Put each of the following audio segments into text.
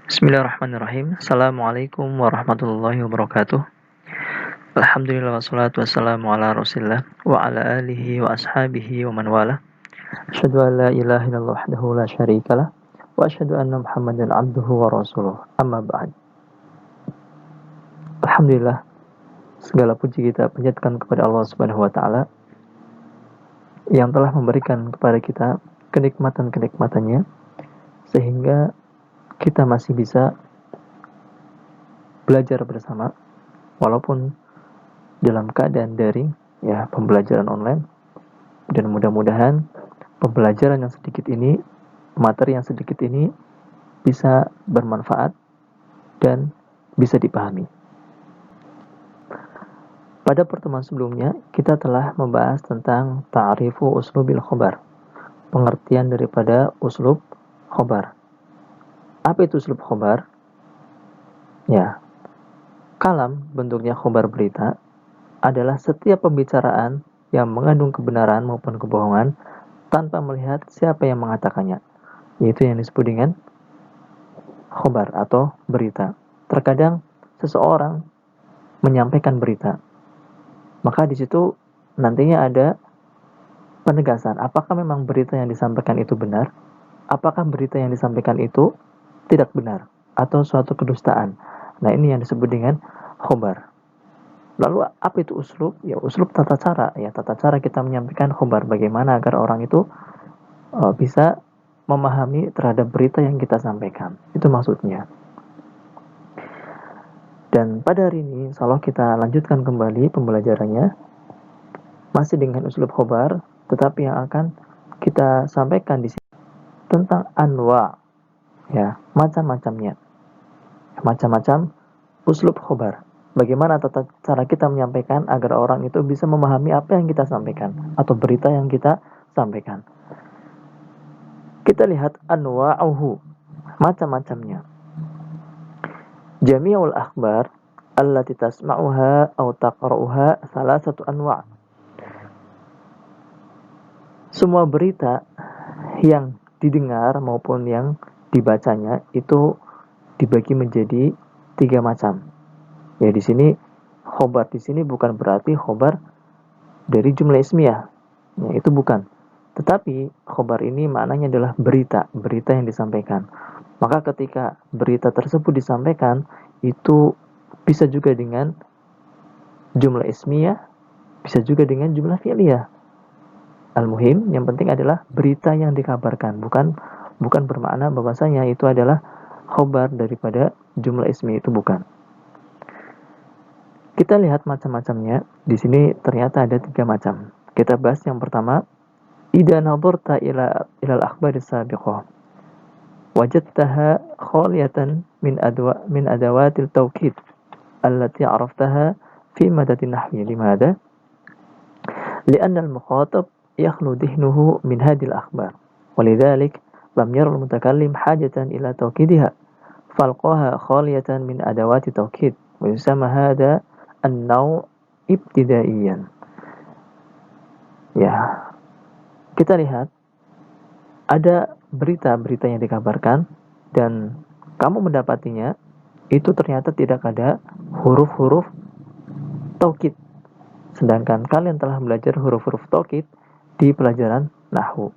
Bismillahirrahmanirrahim. Assalamualaikum warahmatullahi wabarakatuh. Alhamdulillah wassalatu wassalamu ala rasulillah wa ala alihi wa ashabihi wa man wala. Asyhadu an la ilaha illallah wahdahu la syarikalah wa asyhadu anna Muhammadan abduhu wa rasuluh. Amma ba'd. Alhamdulillah, segala puji kita panjatkan kepada Allah Subhanahu wa taala yang telah memberikan kepada kita kenikmatan-kenikmatannya sehingga kita masih bisa belajar bersama walaupun dalam keadaan daring, ya, pembelajaran online, dan mudah-mudahan pembelajaran yang sedikit ini, materi yang sedikit ini bisa bermanfaat dan bisa dipahami. Pada pertemuan sebelumnya kita telah membahas tentang ta'rifu uslubil khobar, pengertian daripada uslub khobar. Apa itu uslub khobar? Ya, kalam bentuknya khobar berita adalah setiap pembicaraan yang mengandung kebenaran maupun kebohongan tanpa melihat siapa yang mengatakannya, yaitu yang disebut dengan khobar atau berita. Terkadang seseorang menyampaikan berita, maka di situ nantinya ada penegasan apakah memang berita yang disampaikan itu benar, apakah berita yang disampaikan itu tidak benar atau suatu kedustaan. Nah, ini yang disebut dengan khobar. Lalu apa itu uslub? Ya, uslub tata cara. Ya, tata cara kita menyampaikan khobar, bagaimana agar orang itu bisa memahami terhadap berita yang kita sampaikan. Itu maksudnya. Dan pada hari ini, insya Allah kita lanjutkan kembali pembelajarannya masih dengan uslub khobar, tetapi yang akan kita sampaikan di sini tentang anwa, ya, macam-macamnya, macam-macam uslub khobar. Bagaimana tata cara kita menyampaikan agar orang itu bisa memahami apa yang kita sampaikan atau berita yang kita sampaikan. Kita lihat anwa'uhu, macam-macamnya. Jami'ul akhbar allati tasma'uha aw taqra'uha salasatu anwa'. Semua berita yang didengar maupun yang dibacanya itu dibagi menjadi 3 macam. Ya, di sini khobar di sini bukan berarti khobar dari jumlah ismiyah. Ya, itu bukan. Tetapi khobar ini maknanya adalah berita yang disampaikan. Maka ketika berita tersebut disampaikan, itu bisa juga dengan jumlah ismiyah, bisa juga dengan jumlah fi'liyah. Al-muhim, yang penting adalah berita yang dikabarkan, bukan bermakna bahwasanya itu adalah khobar daripada jumlah ismi, itu bukan. Kita lihat macam-macamnya. Di sini ternyata ada 3 macam. Kita bahas yang pertama, idza nadharta ila al-akhbar as-sabiqah wajadtaha khaliyatan min adawatil tawkid allati 'araftaha fi madad an-nahwi. Limadha? Li'anna al-mukhatab yakhlu dhihnuhu min hadhihi al-akhbar. Walidhalik lam yara al-mutakallim hajatan ila tawkidiha falqaha khaliyatan min adawati tawkid wa yusamma hadha an-naw' ibtidaiyan. Ya, kita lihat ada berita-berita yang dikabarkan dan kamu mendapatinya itu ternyata tidak ada huruf-huruf taukid, sedangkan kalian telah belajar huruf-huruf taukid di pelajaran nahwu.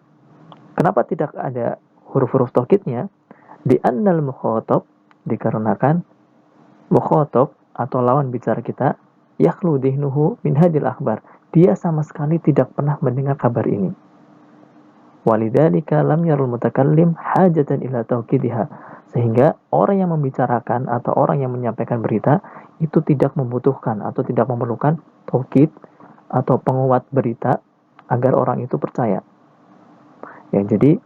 Kenapa tidak ada huruf-huruf taukidnya? Di annal mukhatab, dikarenakan mukhatab atau lawan bicara kita yakhlu dhihnuhu min hadil akhbar, dia sama sekali tidak pernah mendengar kabar ini. Walidzalika lam yarul mutakallim hajatan ila taukidiha, sehingga orang yang membicarakan atau orang yang menyampaikan berita itu tidak membutuhkan atau tidak memerlukan taukid atau penguat berita agar orang itu percaya. Ya, jadi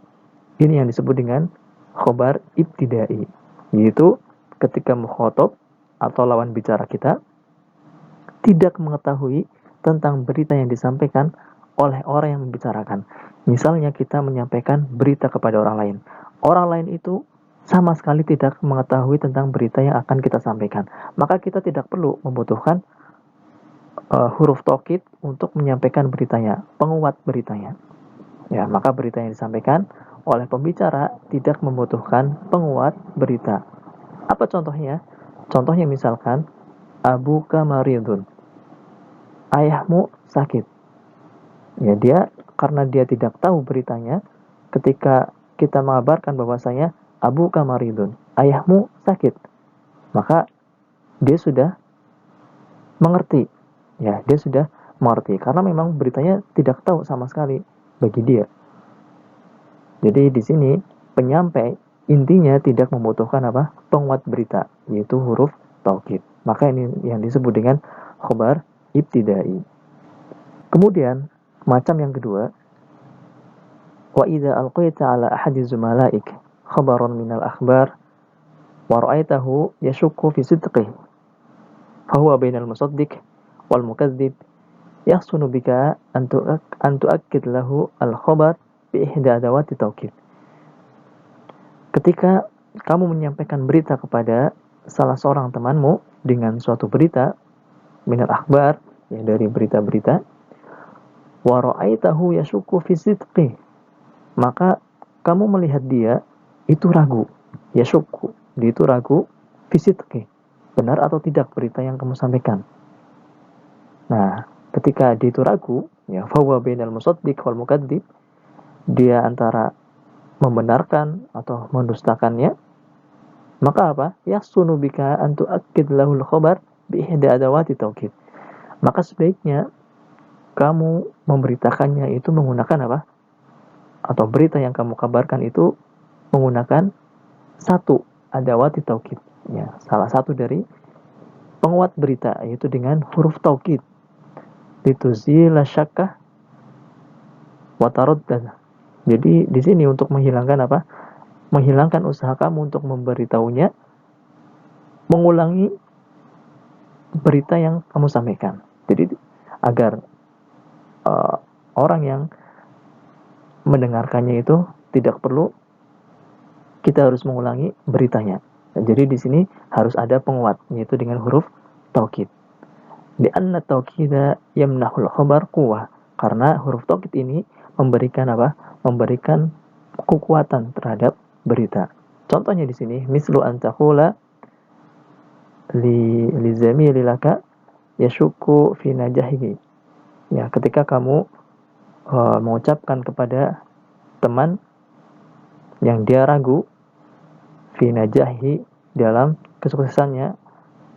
ini yang disebut dengan khobar ibtidai, yaitu ketika mukhatab atau lawan bicara kita tidak mengetahui tentang berita yang disampaikan oleh orang yang membicarakan. Misalnya kita menyampaikan berita kepada orang lain. Orang lain itu sama sekali tidak mengetahui tentang berita yang akan kita sampaikan. Maka kita tidak perlu membutuhkan huruf taukid untuk menyampaikan beritanya, penguat beritanya. Ya, maka berita yang disampaikan oleh pembicara tidak membutuhkan penguat berita. Apa contohnya? Contohnya misalkan abuka maridun, ayahmu sakit. Ya, karena dia tidak tahu beritanya, ketika kita mengabarkan bahwasanya abuka maridun, ayahmu sakit, maka dia sudah mengerti. Ya, dia sudah mengerti karena memang beritanya tidak tahu sama sekali bagi dia. Jadi di sini penyampai intinya tidak membutuhkan apa? Penguat berita, yaitu huruf taukid. Maka ini yang disebut dengan khobar ibtidai. Kemudian macam yang kedua, wa idza alqaita ala ahadi zumalaik khabaran minal akhbar wa ra'aitahu yashukku fi sidqihi fa huwa bainal musaddiq wal mukadzdzib yahsunu bika an tu'akkid lahu al khabar bi ihda adawati taukid. Ketika kamu menyampaikan berita kepada salah seorang temanmu dengan suatu berita minal akhbar, ya dari berita-berita, wa ra'aitahu yashukku fi sidqi, maka kamu melihat dia itu ragu, yashukku, dia itu ragu fi sidqi, benar atau tidak berita yang kamu sampaikan. Nah, ketika dia itu ragu, ya fahuwa bainal musaddiq wal mukadzdzib, dia antara membenarkan atau mendustakannya, maka apa? Yahsunu bika an tu'akkid lahul khabar bi ihda adawati taukid. Maka sebaiknya kamu memberitakannya itu menggunakan apa? Atau berita yang kamu kabarkan itu menggunakan satu adawati taukid. Ya, salah satu dari penguat berita yaitu dengan huruf taukid. Lituzila syakkah wa taraddah. Jadi di sini untuk menghilangkan apa? Menghilangkan usaha kamu untuk memberitahunya, mengulangi berita yang kamu sampaikan. Jadi agar orang yang mendengarkannya itu tidak perlu kita harus mengulangi beritanya. Jadi di sini harus ada penguat, yaitu dengan huruf taukid. Di anna taukida yamnahul khabar quwwah, karena huruf taukid ini memberikan apa? Memberikan kekuatan terhadap berita. Contohnya di sini, mislu an taqula li zamili laka yashukku fi najahihi. Ya, ketika kamu mengucapkan kepada teman yang dia ragu fi najahi dalam kesuksesannya,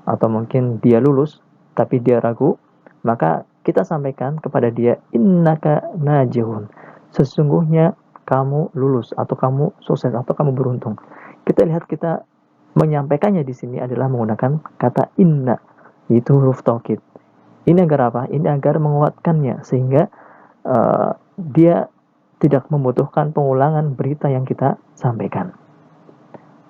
atau mungkin dia lulus tapi dia ragu, maka kita sampaikan kepada dia innaka najihun, sesungguhnya kamu lulus atau kamu sukses atau kamu beruntung. Kita lihat kita menyampaikannya di sini adalah menggunakan kata inna, yaitu huruf taukid. Ini agar apa? Ini agar menguatkannya sehingga dia tidak membutuhkan pengulangan berita yang kita sampaikan.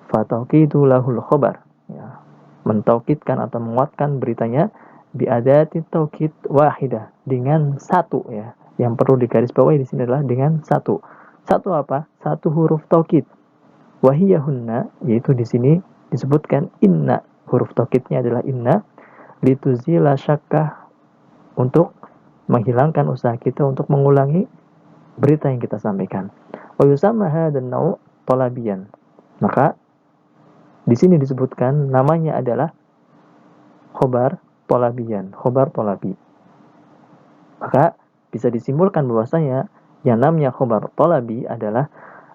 Fatauqidu lahul khabar, ya, mentaukidkan atau menguatkan beritanya biadati taukid wahidah, dengan satu, ya. Yang perlu digarisbawahi di sini adalah dengan satu. Satu apa? Satu huruf taukid. Wahiyahunna, yaitu di sini disebutkan inna. Huruf taukidnya adalah inna, lituzila syakkah, untuk menghilangkan usaha kita untuk mengulangi berita yang kita sampaikan. Wa yusamma hadzal nau' talabiyan. Maka di sini disebutkan namanya adalah khobar tolabiyan, khobar tolabi. Maka bisa disimpulkan bahwasanya yang namanya khobar tolabi adalah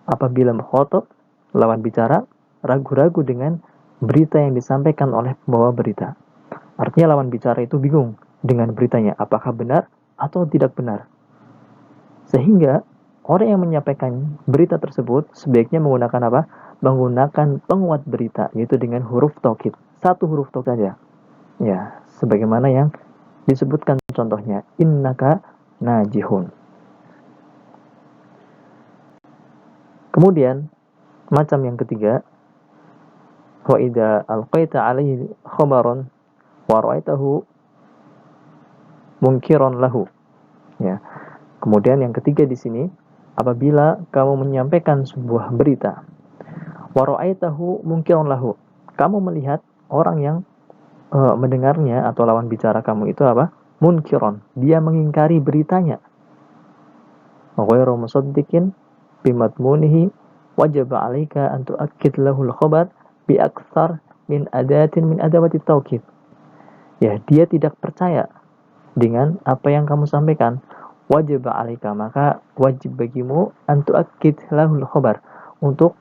apabila mukhatab, lawan bicara, ragu-ragu dengan berita yang disampaikan oleh pembawa berita. Artinya lawan bicara itu bingung dengan beritanya, apakah benar atau tidak benar. Sehingga orang yang menyampaikan berita tersebut sebaiknya menggunakan apa? Menggunakan penguat berita, yaitu dengan huruf taukid. Satu huruf taukid saja. Ya, sebagaimana yang disebutkan contohnya, innaka najihun. Kemudian macam yang ketiga, wa idza alqaita alaihi khabaran wa ra'aitahu munkiran lahu. Ya. Kemudian yang ketiga di sini, apabila kamu menyampaikan sebuah berita, wa ra'aitahu munkiran lahu, kamu melihat orang yang mendengarnya atau lawan bicara kamu itu apa? Munkiron, dia mengingkari beritanya. Ghairu musaddiqin bimadmunihi wajib 'alaika an tu'akkid lahul khabar bi aktsar min adawati taukid. Ya, dia tidak percaya dengan apa yang kamu sampaikan. Wajib alaika, maka wajib bagimu antuakid lahul khobar, untuk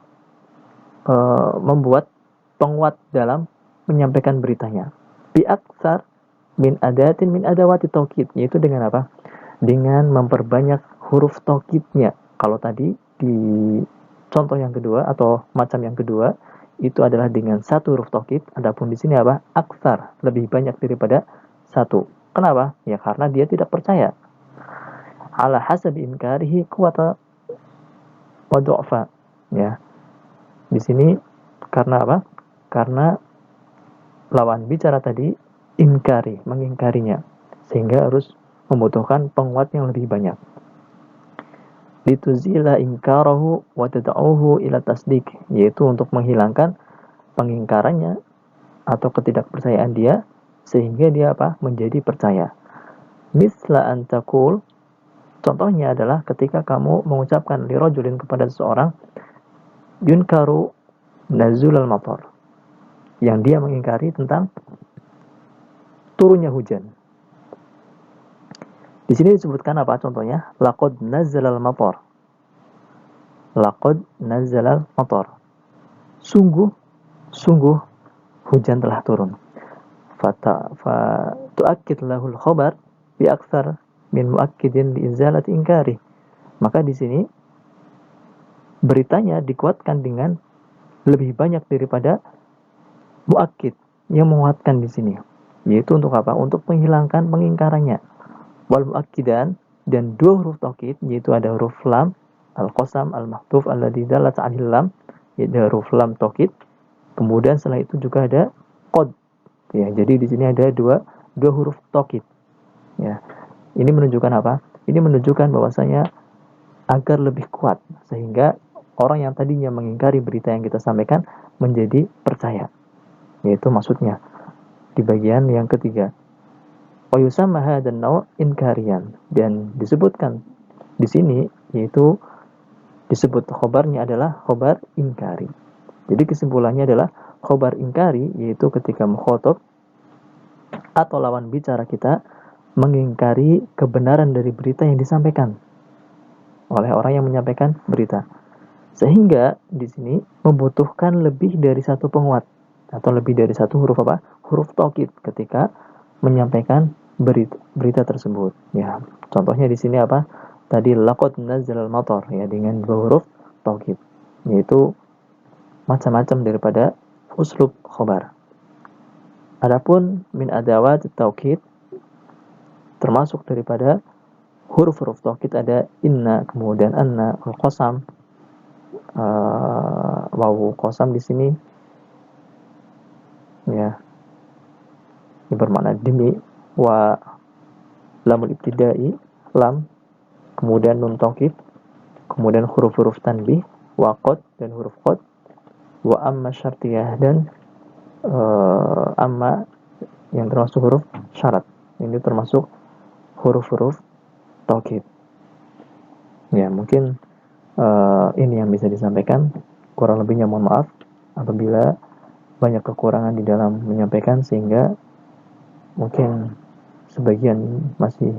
membuat penguat dalam menyampaikan beritanya. Biaksar min adawati taukid, yaitu dengan apa? Dengan memperbanyak huruf taukidnya. Kalau tadi di contoh yang kedua atau macam yang kedua itu adalah dengan satu huruf taukid, adapun di sini apa? Aksar, lebih banyak daripada satu. Kenapa? Ya karena dia tidak percaya. Ala hasab inkarihi kuwata wa du'fa. Ya. Di sini karena apa? Karena lawan bicara tadi inkari, mengingkarinya, sehingga harus membutuhkan penguat yang lebih banyak. Lituzila inkarahu wa tad'uhu ila tasdik, yaitu untuk menghilangkan pengingkarannya atau ketidakpercayaan dia, sehingga dia apa? Menjadi percaya. Misla antakul, contohnya adalah ketika kamu mengucapkan lirajulin kepada seseorang, yunkaru nazul al-matar, yang dia mengingkari tentang turunnya hujan. Di sini disebutkan apa contohnya? Laqad nazzalal matar. Laqad nazzalal matar. Sungguh hujan telah turun. Fa tu'akkid lahul khabar bi aktsar min muakkidin li izalati inkari. Maka di sini beritanya dikuatkan dengan lebih banyak daripada muakkid yang menguatkan di sini. Yaitu untuk apa? Untuk menghilangkan pengingkarannya. Wal muakkidan, dan dua huruf taukid, yaitu ada huruf lam al-qasam al-mahdhuf alladzi dalat 'alil lam, yaitu huruf lam taukid. Kemudian setelah itu juga ada qad. Ya, jadi di sini ada dua huruf taukid. Ya. Ini menunjukkan apa? Ini menunjukkan bahwasanya agar lebih kuat, sehingga orang yang tadinya mengingkari berita yang kita sampaikan menjadi percaya. Yaitu maksudnya di bagian yang ketiga. Wa yusamma hadzal naw' inkarian, dan disebutkan di sini yaitu disebut khobarnya adalah khobar inkari. Jadi kesimpulannya adalah khobar inkari yaitu ketika mukhatab atau lawan bicara kita mengingkari kebenaran dari berita yang disampaikan oleh orang yang menyampaikan berita. Sehingga di sini membutuhkan lebih dari satu penguat atau lebih dari satu huruf apa? Huruf taukid ketika menyampaikan berita tersebut. Ya, contohnya di sini apa? Tadi laqad nazzalal matar, ya, dengan dua huruf taukid, yaitu macam-macam daripada uslub khobar. Adapun min adawat taukid termasuk daripada huruf-huruf taukid ada inna, kemudian anna, al-qasam, wawu qasam di sini, ya, ini bermakna demi, wa lamul ibtidai, lam, kemudian nun taukid, kemudian huruf-huruf tanbih, wa qad, dan huruf qad, wa amma syartiyah, dan amma yang termasuk huruf syarat. Ini termasuk huruf-huruf taukid. Ya, mungkin ini yang bisa disampaikan. Kurang lebihnya mohon maaf apabila banyak kekurangan di dalam menyampaikan, sehingga mungkin sebagian masih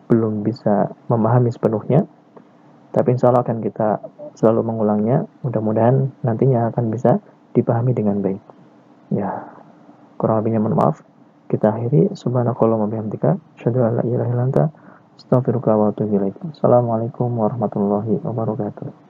belum bisa memahami sepenuhnya. Tapi insya Allah akan kita selalu mengulangnya. Mudah-mudahan nantinya akan bisa dipahami dengan baik. Ya, kurang lebihnya mohon maaf. Kita akhiri. Subhanakallahumma bihamdika, asyhadu an la ilaha illa anta, astaghfiruka wa atubu ilaik. Assalamualaikum warahmatullahi wabarakatuh.